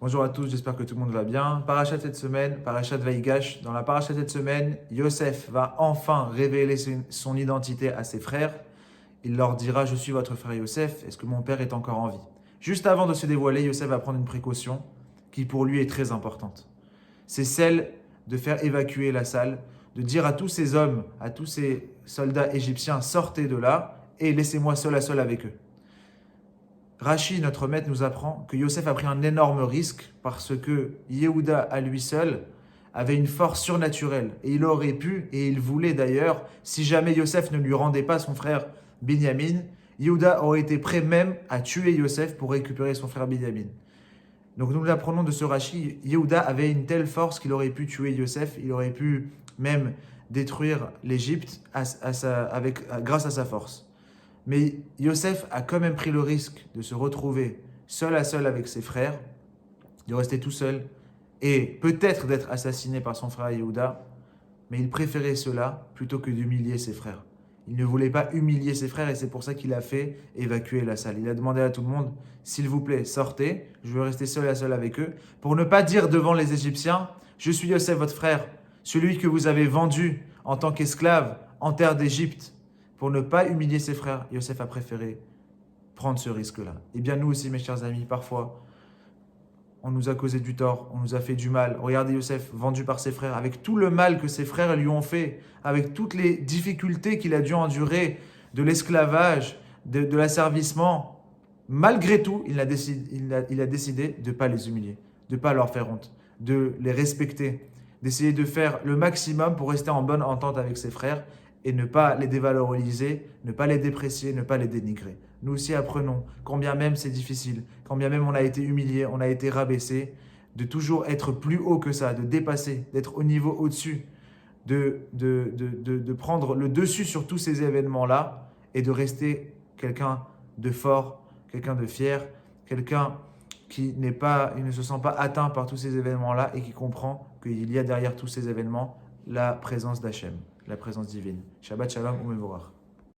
Bonjour à tous, j'espère que tout le monde va bien. Parachat cette semaine, Parachat Vaïgash. Dans la Parachat cette semaine, Yosef va enfin révéler son identité à ses frères. Il leur dira: je suis votre frère Yosef, est-ce que mon père est encore en vie? Juste avant de se dévoiler, Yosef va prendre une précaution qui pour lui est très importante. C'est celle de faire évacuer la salle, de dire à tous ces hommes, à tous ces soldats égyptiens: sortez de là et laissez-moi seul à seul avec eux. Rashi, notre maître, nous apprend que Yosef a pris un énorme risque parce que Yehuda, à lui seul, avait une force surnaturelle. Et il aurait pu, et il voulait d'ailleurs, si jamais Yosef ne lui rendait pas son frère Binyamin, Yehuda aurait été prêt même à tuer Yosef pour récupérer son frère Binyamin. Donc nous l'apprenons de ce Rashi, Yehuda avait une telle force qu'il aurait pu tuer Yosef, il aurait pu même détruire l'Égypte grâce à sa force. Mais Yosef a quand même pris le risque de se retrouver seul à seul avec ses frères, de rester tout seul et peut-être d'être assassiné par son frère Yehuda, mais il préférait cela plutôt que d'humilier ses frères. Il ne voulait pas humilier ses frères et c'est pour ça qu'il a fait évacuer la salle. Il a demandé à tout le monde: s'il vous plaît, sortez, je veux rester seul à seul avec eux, pour ne pas dire devant les Égyptiens: je suis Yosef, votre frère, celui que vous avez vendu en tant qu'esclave en terre d'Égypte. Pour ne pas humilier ses frères, Yosef a préféré prendre ce risque-là. Et bien nous aussi, mes chers amis, parfois, on nous a causé du tort, on nous a fait du mal. Regardez Yosef, vendu par ses frères, avec tout le mal que ses frères lui ont fait, avec toutes les difficultés qu'il a dû endurer, de l'esclavage, de l'asservissement. Malgré tout, il a décidé de ne pas les humilier, de ne pas leur faire honte, de les respecter, d'essayer de faire le maximum pour rester en bonne entente avec ses frères et ne pas les dévaloriser, ne pas les déprécier, ne pas les dénigrer. Nous aussi apprenons, quand bien même c'est difficile, quand bien même on a été humilié, on a été rabaissé, de toujours être plus haut que ça, de dépasser, d'être au niveau au-dessus, de prendre le dessus sur tous ces événements-là et de rester quelqu'un de fort, quelqu'un de fier, quelqu'un qui ne se sent pas atteint par tous ces événements-là et qui comprend qu'il y a derrière tous ces événements la présence d'Hachem, la présence divine. Shabbat Shalom ou Mevorach.